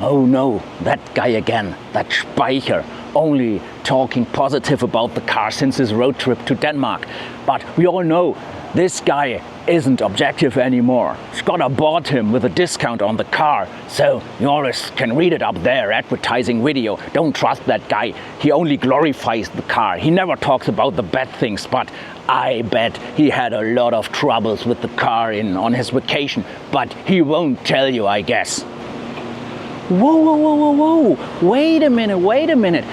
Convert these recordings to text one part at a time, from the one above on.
Oh no, that guy again, that Speicher, only talking positive about the car since his road trip to Denmark. But we all know this guy isn't objective anymore. Skoda bought him with a discount on the car, so you always can read it up there, advertising video. Don't trust that guy. He only glorifies the car. He never talks about the bad things, but I bet he had a lot of troubles with the car on his vacation, but he won't tell you, I guess. Whoa, whoa, whoa, whoa, whoa, wait a minute.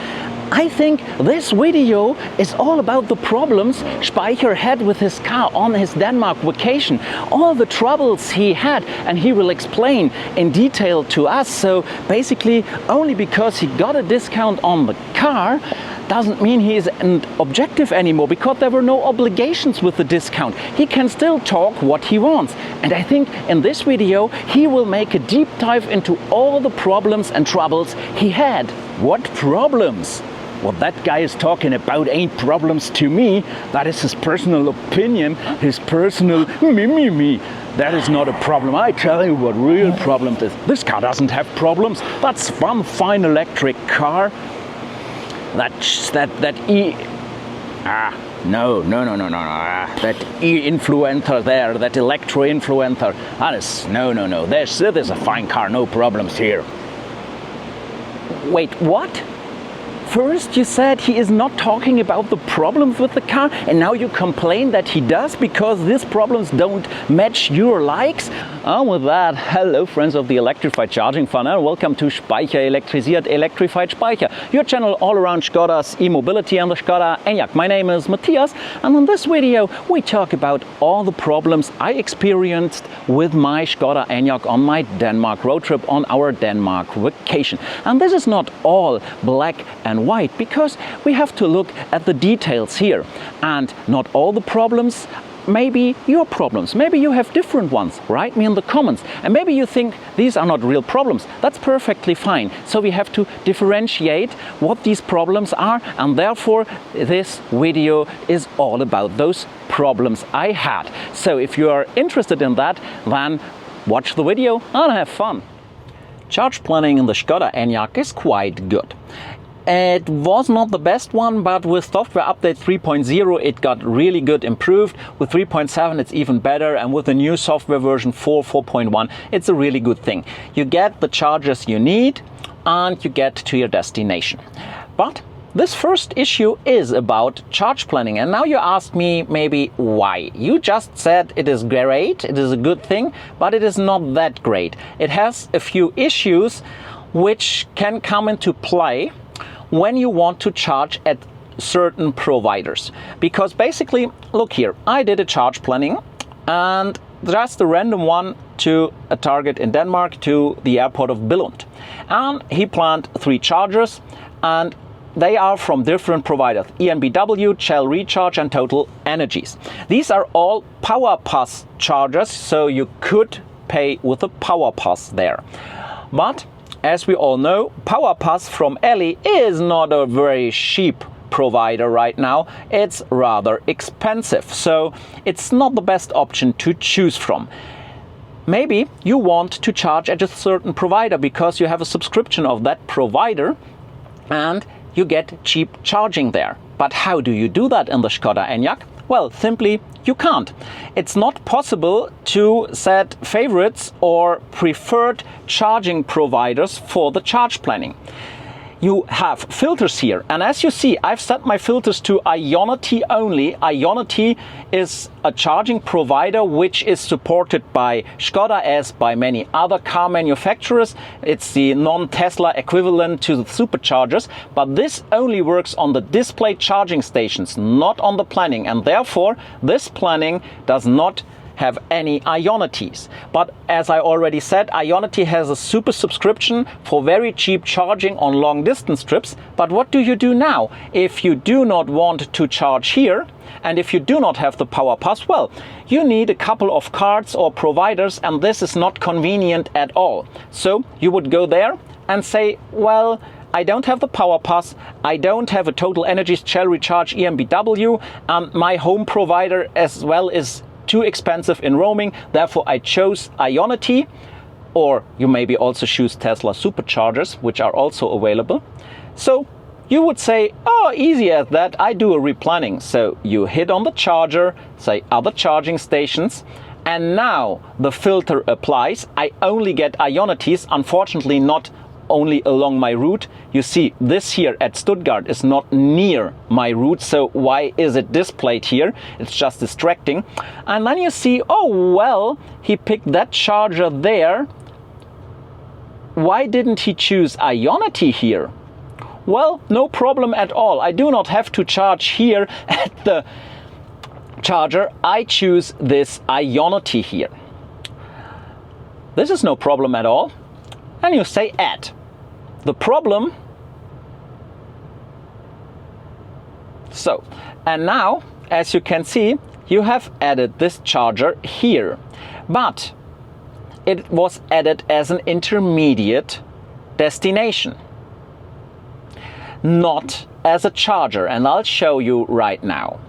I think this video is all about the problems Speicher had with his car on his Denmark vacation. All the troubles he had, and he will explain in detail to us. So basically, only because he got a discount on the car doesn't mean he isn't objective anymore, because there were no obligations with the discount. He can still talk what he wants. And I think in this video, he will make a deep dive into all the problems and troubles he had. What problems? What that guy is talking about ain't problems to me. That is his personal opinion, his personal me. That is not a problem. I tell you what real problem is. This car doesn't have problems. That's one fine electric car. That e-influencer there, that electro-influencer. That is, no. This is a fine car, no problems here. Wait, what? First you said he is not talking about the problems with the car, and now you complain that he does because these problems don't match your likes? And with that, hello friends of the electrified charging fun, and welcome to Speicher Elektrisiert Electrified Speicher, your channel all around Skoda's e-mobility and the Skoda ENYAQ. My name is Matthias, and in this video we talk about all the problems I experienced with my Skoda ENYAQ on my Denmark road trip, on our Denmark vacation. And this is not all black and white, because we have to look at the details here, and not all the problems maybe your problems. Maybe you have different ones. Write me in the comments, and maybe you think these are not real problems. That's perfectly fine. So we have to differentiate what these problems are, and therefore this video is all about those problems I had. So if you are interested in that, then watch the video and have fun. Charge planning in the Skoda ENYAQ is quite good. It was not the best one, but with software update 3.0 it got really good improved. With 3.7 it's even better, and with the new software version 4.1 it's a really good thing. You get the chargers you need and you get to your destination. But this first issue is about charge planning, and now you ask me maybe why. You just said it is great, it is a good thing, but it is not that great. It has a few issues which can come into play when you want to charge at certain providers. Because basically, look here, I did a charge planning, and just a random one to a target in Denmark, to the airport of Billund. And he planned 3 chargers, and they are from different providers: EnBW, Shell Recharge and Total Energies. These are all Power Pass chargers, so you could pay with a Power Pass there. But as we all know, Power Pass from Elli is not a very cheap provider right now. It's rather expensive, so it's not the best option to choose from. Maybe you want to charge at a certain provider because you have a subscription of that provider and you get cheap charging there. But how do you do that in the Skoda ENYAQ? Well, simply you can't. It's not possible to set favorites or preferred charging providers for the charge planning. You have filters here, and as you see, I've set my filters to Ionity only. Ionity is a charging provider which is supported by Skoda, as by many other car manufacturers. It's the non-Tesla equivalent to the superchargers, but this only works on the display charging stations, not on the planning, and therefore this planning does not have any Ionities. But as I already said, Ionity has a super subscription for very cheap charging on long distance trips. But what do you do now if you do not want to charge here, and if you do not have the Power Pass? Well, you need a couple of cards or providers, and this is not convenient at all. So you would go there and say, well, I don't have the Power Pass, I don't have a Total Energies, Shell Recharge, EnBW, my home provider as well is too expensive in roaming, therefore I chose Ionity. or you maybe also choose Tesla superchargers, which are also available. So you would say, oh, easy as that, I do a replanning. So you hit on the charger, say other charging stations, and now the filter applies. I only get ionities, unfortunately not only along my route. You see this here at Stuttgart is not near my route, so why is it displayed here? It's just distracting. And then you see, oh well, he picked that charger there. Why didn't he choose Ionity here? Well, no problem at all. I do not have to charge here at the charger. I choose this Ionity here. This is no problem at all. And you say add. The problem. So, and now, as you can see, you have added this charger here. But it was added as an intermediate destination, not as a charger, and I'll show you right now.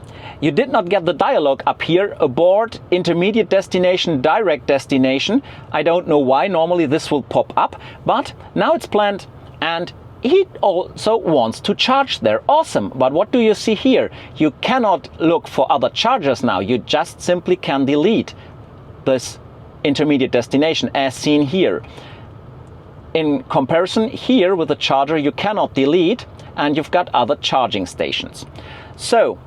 You did not get the dialog up here, abort, intermediate destination, direct destination. I don't know why, normally this will pop up, but now it's planned, and he also wants to charge there. Awesome, but what do you see here? You cannot look for other chargers now, you just simply can delete this intermediate destination as seen here. In comparison here with the charger you cannot delete, and you've got other charging stations. So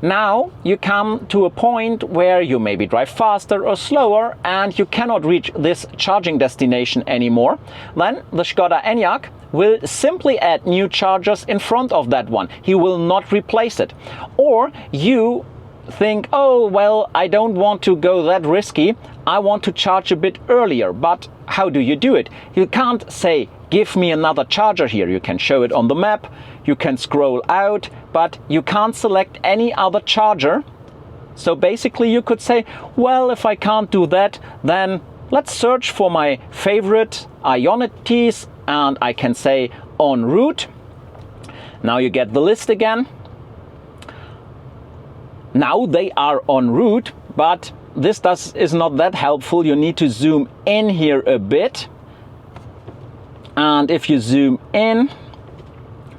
now you come to a point where you maybe drive faster or slower and you cannot reach this charging destination anymore. Then the Skoda ENYAQ will simply add new chargers in front of that one. He will not replace it. Or you think, oh well, I don't want to go that risky, I want to charge a bit earlier. But how do you do it? You can't say, give me another charger here. You can show it on the map, you can scroll out, but you can't select any other charger. So basically you could say, well, if I can't do that, then let's search for my favorite Ionities, and I can say en route. Now you get the list again. Now they are en route, but this is not that helpful. You need to zoom in here a bit. And if you zoom in,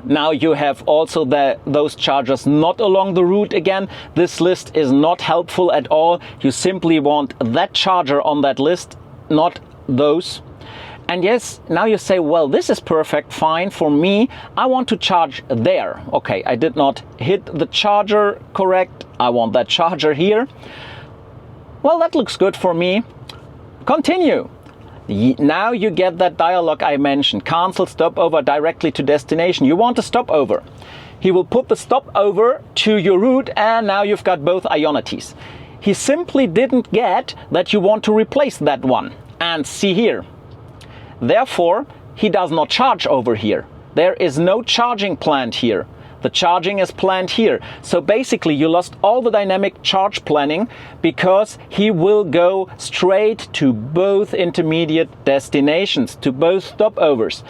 now you have also those chargers not along the route again. This list is not helpful at all. You simply want that charger on that list, not those. And yes, now you say, well, this is perfect, fine for me. I want to charge there. Okay, I did not hit the charger correct. I want that charger here. Well, that looks good for me. Continue. Now you get that dialog I mentioned. Cancel stopover directly to destination. You want a stopover. He will put the stopover to your route, and now you've got both Ionities. He simply didn't get that you want to replace that one. And see here. Therefore, he does not charge over here. There is no charging planned here. The charging is planned here. So basically you lost all the dynamic charge planning because he will go straight to both intermediate destinations, to both stopovers.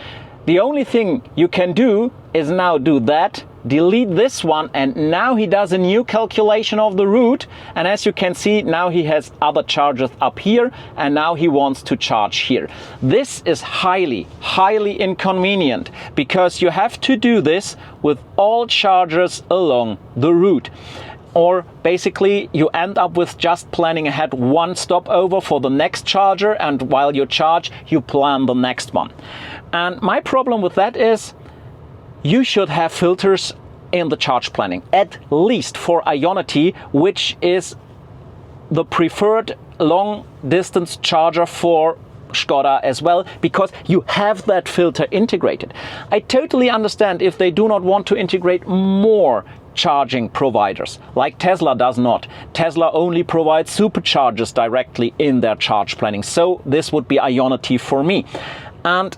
The only thing you can do is now do that, delete this one, and now he does a new calculation of the route. And as you can see, now he has other chargers up here, and now he wants to charge here. This is highly, highly inconvenient because you have to do this with all chargers along the route. Or basically you end up with just planning ahead one stopover for the next charger, and while you charge, you plan the next one. And my problem with that is you should have filters in the charge planning, at least for Ionity, which is the preferred long distance charger for Skoda as well, because you have that filter integrated. I totally understand if they do not want to integrate more charging providers, like Tesla does not. Tesla only provides superchargers directly in their charge planning, so this would be Ionity for me. And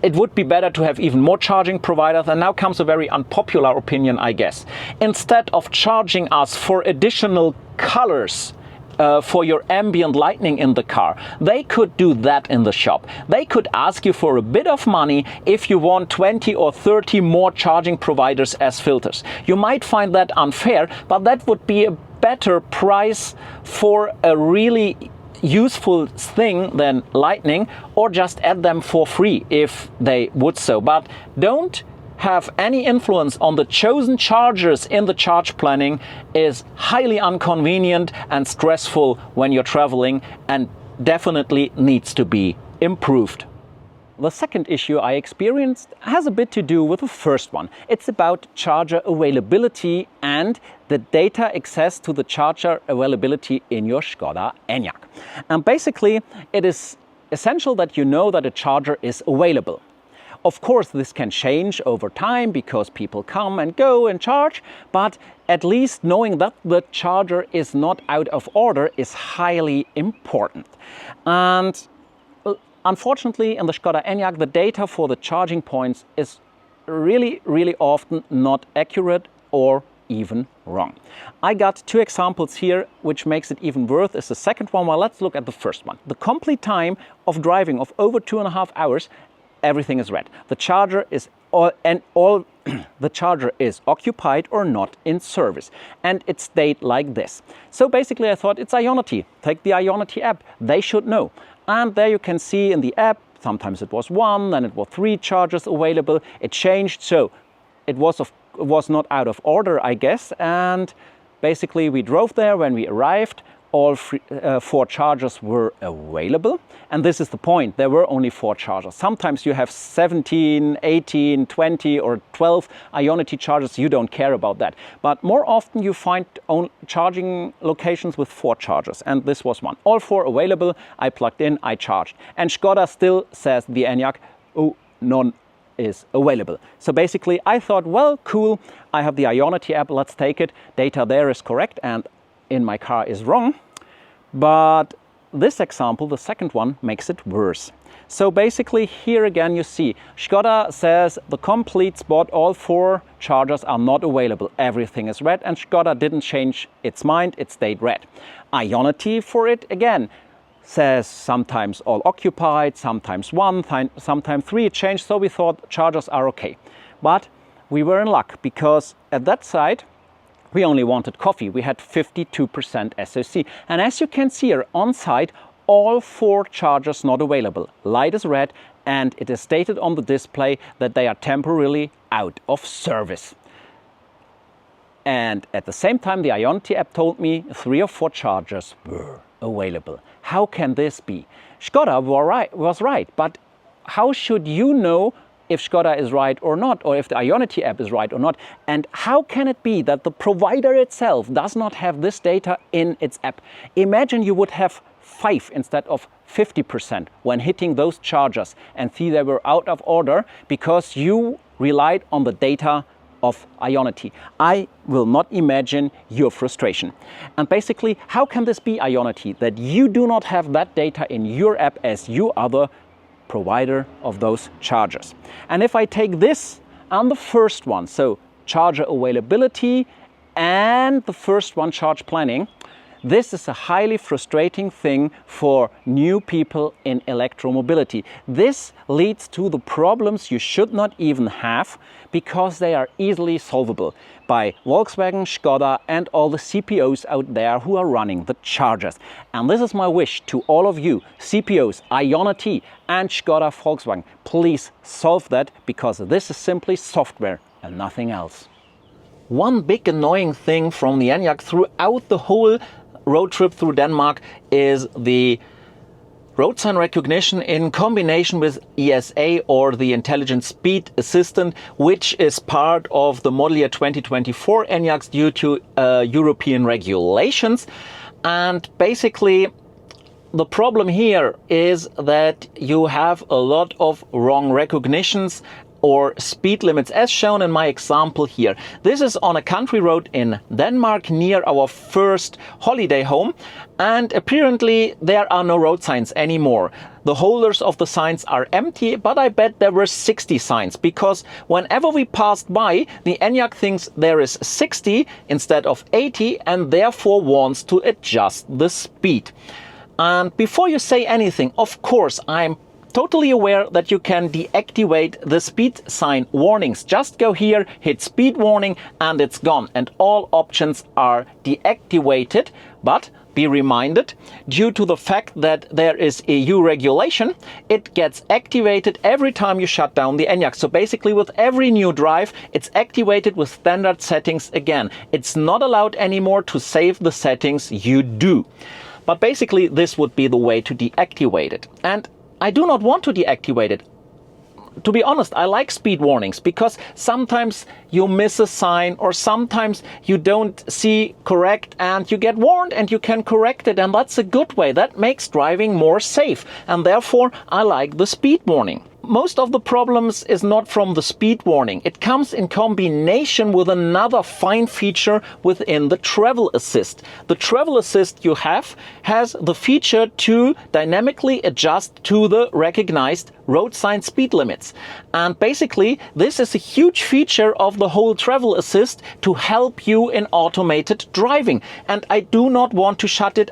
it would be better to have even more charging providers. And now comes a very unpopular opinion, I guess. Instead of charging us for additional colors for your ambient lighting in the car, they could do that in the shop. They could ask you for a bit of money if you want 20 or 30 more charging providers as filters. You might find that unfair, but that would be a better price for a really useful thing than Lightning, or just add them for free if they would so. But don't have any influence on the chosen chargers in the charge planning. Is highly inconvenient and stressful when you're traveling, and definitely needs to be improved. The second issue I experienced has a bit to do with the first one. It's about charger availability and the data access to the charger availability in your Skoda ENYAQ. And basically, it is essential that you know that a charger is available. Of course, this can change over time because people come and go and charge, but at least knowing that the charger is not out of order is highly important. And unfortunately, in the Skoda ENYAQ, the data for the charging points is really often not accurate or even wrong. I got two examples here, which makes it even worse. Is the second one. Well, let's look at the first one. The complete time of driving of over 2.5 hours, everything is red. The charger is the charger is occupied or not in service, and it stayed like this. So basically, I thought it's Ionity. Take the Ionity app. They should know. And there you can see in the app, sometimes it was 1, then it was 3 chargers available. It changed, so it was not out of order, I guess. And basically, we drove there. When we arrived, all 4 chargers were available. And this is the point, there were only 4 chargers. Sometimes you have 17, 18, 20 or 12 Ionity chargers, you don't care about that. But more often you find charging locations with 4 chargers, and this was one. All 4 available, I plugged in, I charged. And Skoda still says, the ENYAQ, oh, none is available. So basically I thought, well, cool, I have the Ionity app, let's take it. Data there is correct and in my car is wrong. But this example, the second one, makes it worse. So basically here again you see Skoda says the complete spot, all 4 chargers are not available. Everything is red, and Skoda didn't change its mind, it stayed red. Ionity for it again says sometimes all occupied, sometimes 1, sometimes 3, it changed. So we thought chargers are okay. But we were in luck because at that side we only wanted coffee. We had 52% SOC. And as you can see here on site, all 4 chargers not available. Light is red, and it is stated on the display that they are temporarily out of service. And at the same time, the Ionity app told me 3 or 4 chargers were available. How can this be? Skoda was right, but how should you know if Skoda is right or not, or if the Ionity app is right or not? And how can it be that the provider itself does not have this data in its app? Imagine you would have 5 instead of 50% when hitting those chargers and see they were out of order because you relied on the data of Ionity. I will not imagine your frustration. And basically, how can this be, Ionity, that you do not have that data in your app as you are the provider of those chargers? And if I take this and the first one, so charger availability and the first one, charge planning, this is a highly frustrating thing for new people in electromobility. This leads to the problems you should not even have because they are easily solvable by Volkswagen, Skoda and all the CPOs out there who are running the chargers. And this is my wish to all of you, CPOs, Ionity and Skoda Volkswagen. Please solve that, because this is simply software and nothing else. One big annoying thing from the ENYAQ throughout the whole road trip through Denmark is the road sign recognition in combination with ESA, or the Intelligent Speed Assistant, which is part of the model year 2024 ENYAQs due to European regulations. And basically the problem here is that you have a lot of wrong recognitions or speed limits, as shown in my example here. This is on a country road in Denmark near our first holiday home, and apparently there are no road signs anymore. The holders of the signs are empty, but I bet there were 60 signs, because whenever we passed by, the ENYAQ thinks there is 60 instead of 80 and therefore wants to adjust the speed. And before you say anything, of course, I'm totally aware that you can deactivate the speed sign warnings. Just go here, hit speed warning, and it's gone, and all options are deactivated. But be reminded, due to the fact that there is EU regulation, it gets activated every time you shut down the ENYAQ. So basically with every new drive, it's activated with standard settings again. It's not allowed anymore to save the settings you do. But basically this would be the way to deactivate it. And I do not want to deactivate it. To be honest, I like speed warnings because sometimes you miss a sign or sometimes you don't see correct and you get warned and you can correct it, and that's a good way. That makes driving more safe, and therefore I like the speed warning. Most of the problems is not from the speed warning. It comes in combination with another fine feature within the travel assist. The travel assist you have has the feature to dynamically adjust to the recognized road sign speed limits. And basically this is a huge feature of the whole travel assist to help you in automated driving. And I do not want to shut it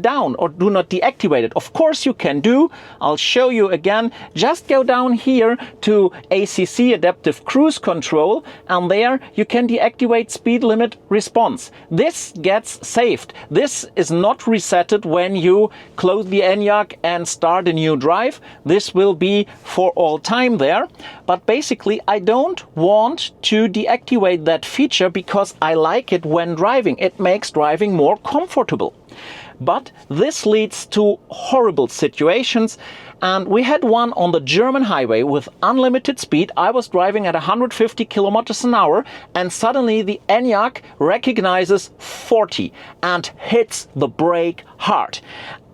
down or do not deactivate it. Of course you can do. I'll show you again. Just go down here to ACC, Adaptive Cruise Control, and there you can deactivate speed limit response. This gets saved. This is not resetted when you close the ENYAQ and start a new drive. This will be for all time there. But basically I don't want to deactivate that feature because I like it when driving. It makes driving more comfortable. But this leads to horrible situations, and we had one on the German highway with unlimited speed. I was driving at 150 kilometers an hour and suddenly the ENYAQ recognizes 40 and hits the brake hard.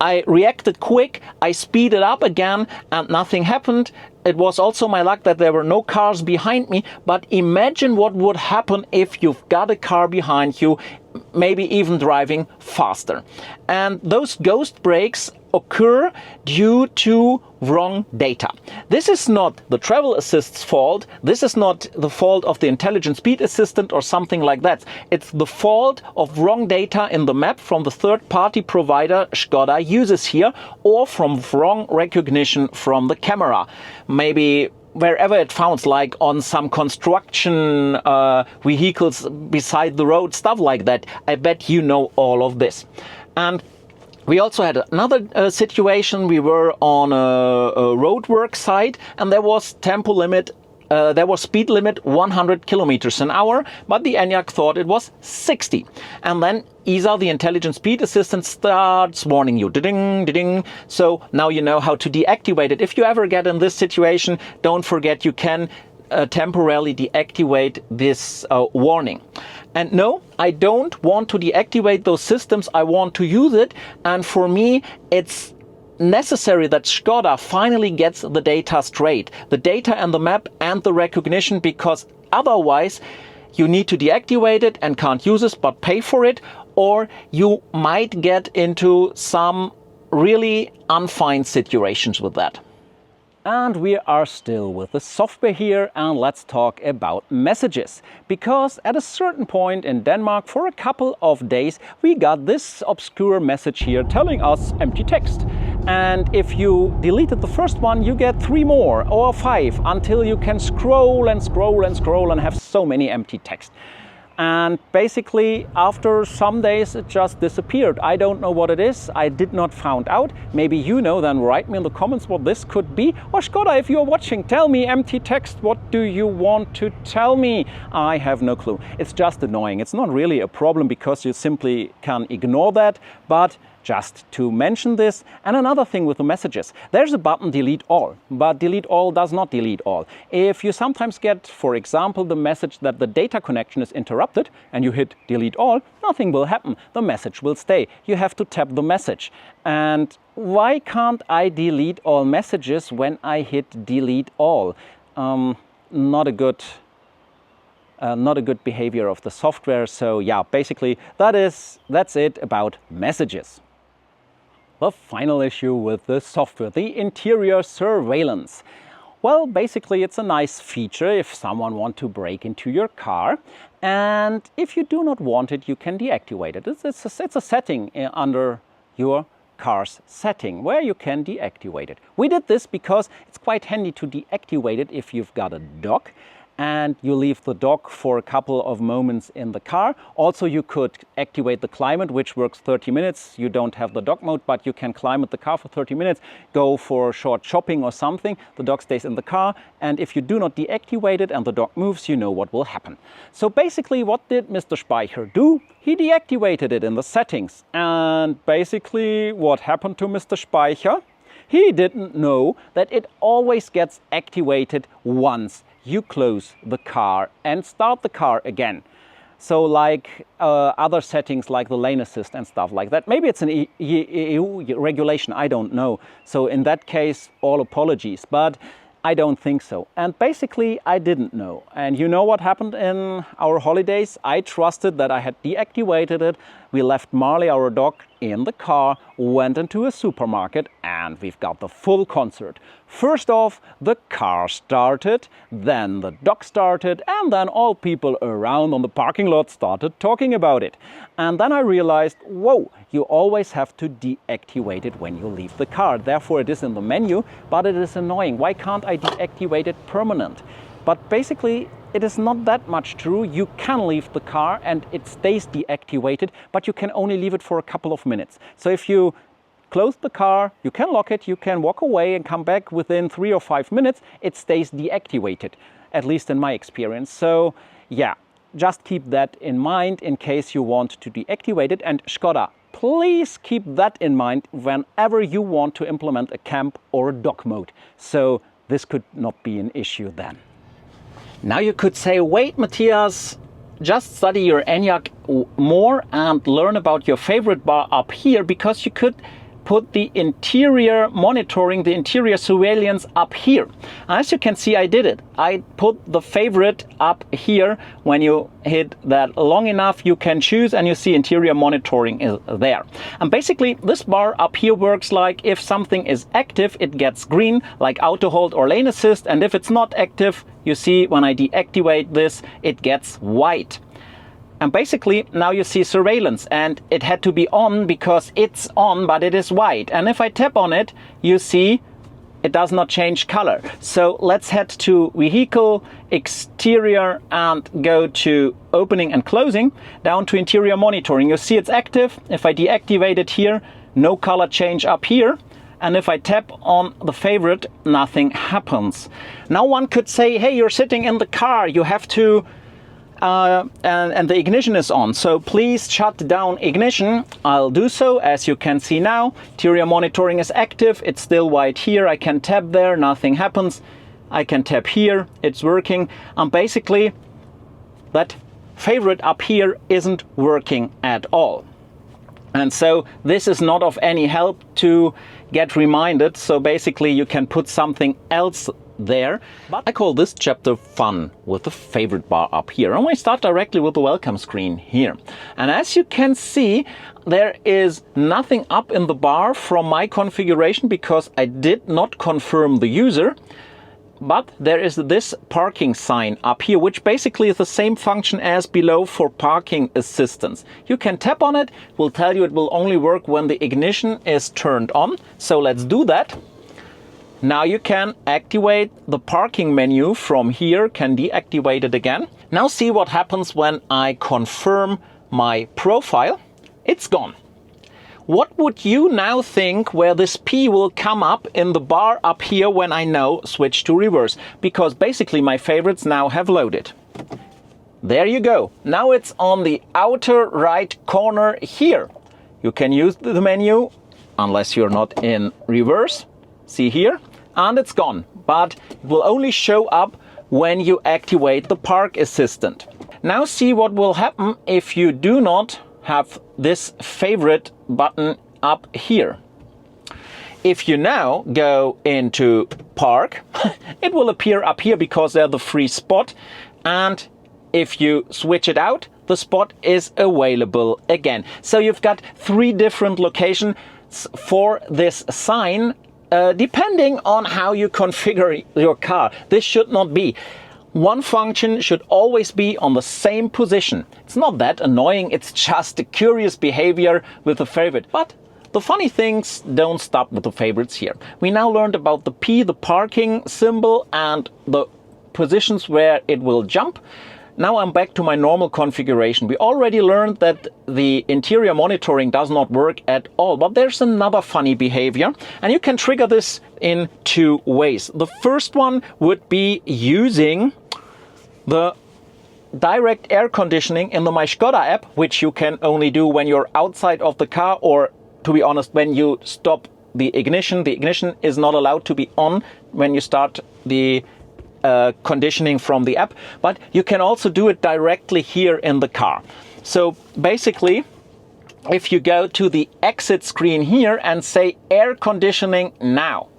I reacted quick, I speeded up again and nothing happened. It was also my luck that there were no cars behind me, but imagine what would happen if you've got a car behind you, maybe even driving faster. And those ghost brakes occur due to wrong data. This is not the travel assist's fault. This is not the fault of the intelligent speed assistant or something like that. It's the fault of wrong data in the map from the third-party provider Skoda uses here, or from wrong recognition from the camera. Maybe wherever it found, like on some construction vehicles beside the road, stuff like that. I bet you know all of this. And we also had another situation. We were on a roadwork site and there was tempo limit, there was speed limit 100 kilometers an hour, but the ENYAQ thought it was 60. And then ESA, the intelligent speed assistant, starts warning you. Ding, ding. So now you know how to deactivate it. If you ever get in this situation, don't forget you can temporarily deactivate this warning. And no, I don't want to deactivate those systems. I want to use it. And for me, it's necessary that Skoda finally gets the data straight. The data and the map and the recognition, because otherwise you need to deactivate it and can't use it, but pay for it. Or you might get into some really unfine situations with that. And we are still with the software here, and let's talk about messages. Because at a certain point in Denmark, for a couple of days, we got this obscure message here telling us empty text. And if you deleted the first one, you get 3 more or 5 until you can scroll and scroll and scroll and have so many empty text. And basically after some days it just disappeared. I don't know what it is. I did not find out. Maybe you know, then write me in the comments what this could be. Or Skoda, if you're watching, tell me empty text. What do you want to tell me? I have no clue. It's just annoying. It's not really a problem because you simply can ignore that, but just to mention this. And another thing with the messages, there's a button delete all, but delete all does not delete all. If you sometimes get, for example, the message that the data connection is interrupted and you hit delete all, nothing will happen. The message will stay. You have to tap the message. And why can't I delete all messages when I hit delete all? Not a good behavior of the software. So yeah, basically that's it about messages. The final issue with the software, the interior surveillance. Well, basically it's a nice feature if someone wants to break into your car, and if you do not want it, you can deactivate it. It's a setting under your car's setting where you can deactivate it. We did this because it's quite handy to deactivate it if you've got a dog. and you leave the dog for a couple of moments in the car. Also, you could activate the climate, which works 30 minutes. You don't have the dog mode, but you can climate the car for 30 minutes, go for short shopping or something. The dog stays in the car, and if you do not deactivate it and the dog moves, you know what will happen. So basically, what did Mr. Speicher do? He deactivated it in the settings. And basically, what happened to Mr. Speicher? He didn't know that it always gets activated once you close the car and start the car again. So like other settings like the lane assist and stuff like that. Maybe it's an EU regulation, I don't know. So in that case, all apologies, but I don't think so. And basically, I didn't know. And you know what happened in our holidays? I trusted that I had deactivated it. We left Marley, our dog, in the car, went into a supermarket, and we've got the full concert. First off, the car started, then the dog started, and then all people around on the parking lot started talking about it. And then I realized, whoa, you always have to deactivate it when you leave the car. Therefore, it is in the menu, but it is annoying. Why can't I deactivate it permanent? But basically, it is not that much true. You can leave the car and it stays deactivated, but you can only leave it for a couple of minutes. So if you close the car, you can lock it, you can walk away and come back within 3 or 5 minutes, it stays deactivated, at least in my experience. So yeah, just keep that in mind in case you want to deactivate it. And Skoda, please keep that in mind whenever you want to implement a camp or a dog mode. So this could not be an issue then. Now you could say, wait, Matthias, just study your ENYAQ more and learn about your favorite bar up here, because you could put the interior monitoring, the interior surveillance up here. As you can see, I did it. I put the favorite up here. When you hit that long enough, you can choose and you see interior monitoring is there. And basically this bar up here works like if something is active, it gets green, like auto hold or lane assist. And if it's not active, you see when I deactivate this, it gets white. And basically now you see surveillance, and it had to be on because it's on, but it is white. And if I tap on it, you see it does not change color. So let's head to vehicle, exterior, and go to opening and closing, down to interior monitoring. You see it's active. If I deactivate it here, no color change up here. And if I tap on the favorite, nothing happens. Now one could say, hey, you're sitting in the car, you have to and the ignition is on, so please shut down ignition. I'll do so. As you can see now, interior monitoring is active. It's still white here. I can tap there, nothing happens. I can tap here, it's working. And basically that favorite up here isn't working at all. And so this is not of any help to get reminded. So basically you can put something else there. But I call this chapter fun with the favorite bar up here. And we start directly with the welcome screen here. And as you can see, there is nothing up in the bar from my configuration because I did not confirm the user. But there is this parking sign up here, which basically is the same function as below for parking assistance. You can tap on it, will tell you it will only work when the ignition is turned on. So let's do that. Now you can activate the parking menu from here, can deactivate it again. Now see what happens when I confirm my profile. It's gone. What would you now think where this P will come up in the bar up here when I now switch to reverse? Because basically my favorites now have loaded. There you go. Now it's on the outer right corner here. You can use the menu unless you're not in reverse. See here, and it's gone. But it will only show up when you activate the park assistant. Now see what will happen if you do not have this favorite button up here. If you now go into park, it will appear up here because they're the free spot. And if you switch it out, the spot is available again. So you've got 3 different locations for this sign, depending on how you configure your car. This should not be. One function should always be on the same position. It's not that annoying, it's just a curious behavior with the favorite. But the funny things don't stop with the favorites here. We now learned about the P, the parking symbol, and the positions where it will jump. Now I'm back to my normal configuration. We already learned that the interior monitoring does not work at all, but there's another funny behavior, and you can trigger this in two ways. The first one would be using the direct air conditioning in the My Skoda app, which you can only do when you're outside of the car, or to be honest, when you stop the ignition. The ignition is not allowed to be on when you start the conditioning from the app, but you can also do it directly here in the car. So basically, if you go to the exit screen here and say air conditioning now,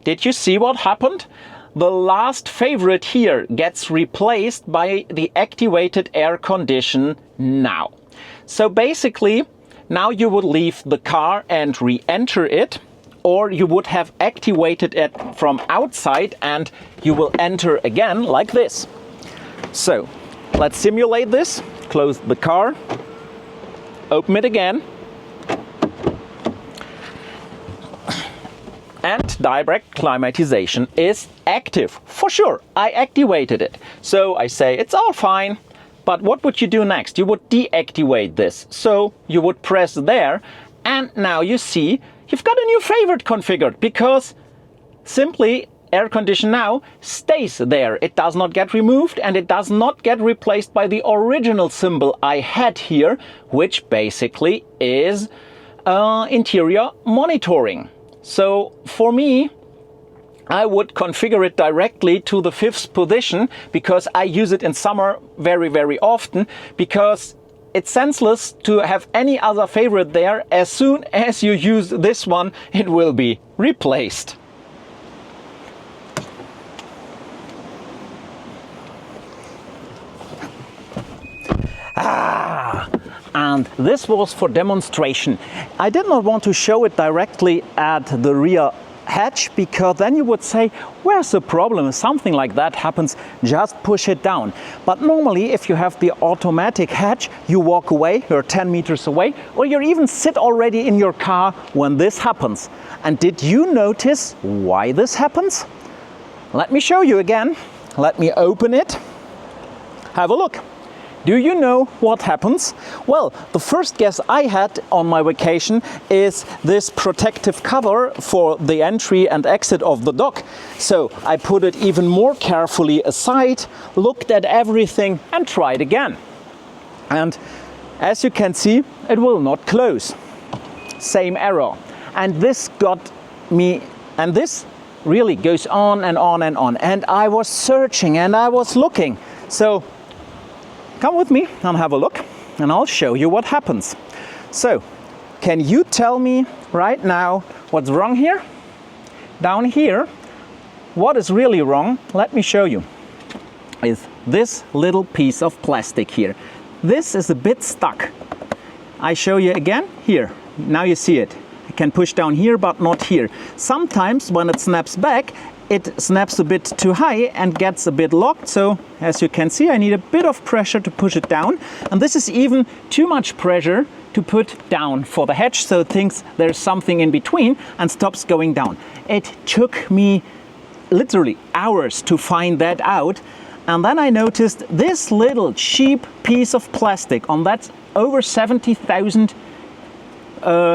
did you see what happened? The last favorite here gets replaced by the activated air condition now. So basically, now you would leave the car and re-enter it, or you would have activated it from outside and you will enter again like this. So let's simulate this. Close the car, open it again, and direct climatization is active. For sure, I activated it. So I say it's all fine, but what would you do next? You would deactivate this. So you would press there, and now you see you've got a new favorite configured, because simply air condition now stays there. It does not get removed and it does not get replaced by the original symbol I had here, which basically is interior monitoring. So for me, I would configure it directly to the 5th position, because I use it in summer very, very often, because it's senseless to have any other favorite there. As soon as you use this one, it will be replaced. And this was for demonstration. I did not want to show it directly at the rear hatch, because then you would say, where's the problem? If something like that happens, just push it down. But normally, if you have the automatic hatch, you walk away, you're 10 meters away, or you even sit already in your car when this happens. And did you notice why this happens? Let me show you again. Let me open it. Have a look. Do you know what happens? Well, the first guess I had on my vacation is this protective cover for the entry and exit of the dock. So I put it even more carefully aside, looked at everything and tried again. And as you can see, it will not close. Same error. And this got me, and this really goes on and on and on. And I was searching and I was looking. So come with me and have a look, and I'll show you what happens. So, can you tell me right now what's wrong here? Down here, what is really wrong, let me show you, is this little piece of plastic here. This is a bit stuck. I show you again here. Now you see it. I can push down here, but not here. Sometimes when it snaps back, it snaps a bit too high and gets a bit locked. So as you can see, I need a bit of pressure to push it down. And this is even too much pressure to put down for the hatch, so it thinks there's something in between and stops going down. It took me literally hours to find that out. And then I noticed this little cheap piece of plastic on that over 70,000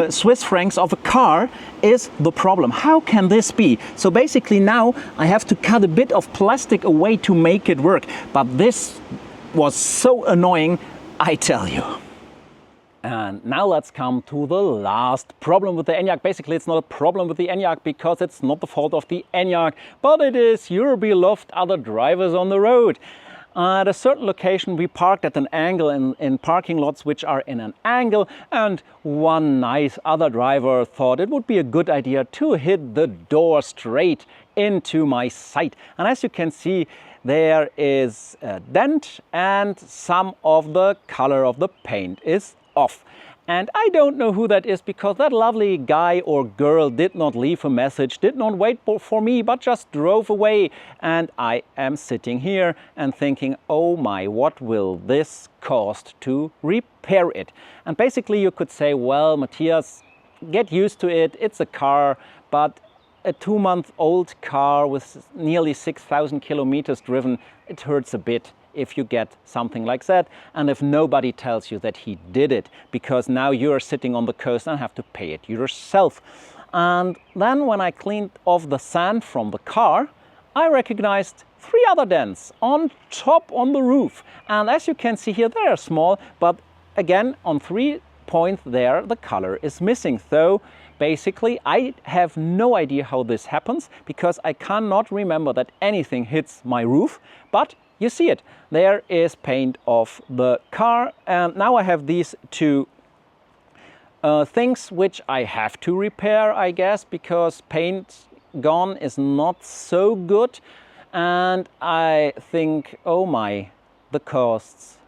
Swiss francs of a car is the problem. How can this be? So basically now I have to cut a bit of plastic away to make it work. But this was so annoying, I tell you. And now let's come to the last problem with the ENYAQ. Basically, it's not a problem with the ENYAQ because it's not the fault of the ENYAQ, but it is your beloved other drivers on the road. At a certain location, we parked at an angle in parking lots which are in an angle, and one nice other driver thought it would be a good idea to hit the door straight into my sight. And as you can see, there is a dent and some of the color of the paint is off. And I don't know who that is, because that lovely guy or girl did not leave a message, did not wait for me, but just drove away. And I am sitting here and thinking, oh my, what will this cost to repair it? And basically you could say, well, Matthias, get used to it, it's a car, but a 2-month-old car with nearly 6,000 kilometers driven, it hurts a bit if you get something like that, and if nobody tells you that he did it, because now you're sitting on the coast and have to pay it yourself. And then when I cleaned off the sand from the car, I recognized 3 other dents on top on the roof. And as you can see here, they are small, but again, on 3 points there, the color is missing. So basically, I have no idea how this happens, because I cannot remember that anything hits my roof, but you see it. There is paint off the car, and now I have these 2 things which I have to repair, I guess, because paint gone is not so good. And I think, oh my, the costs.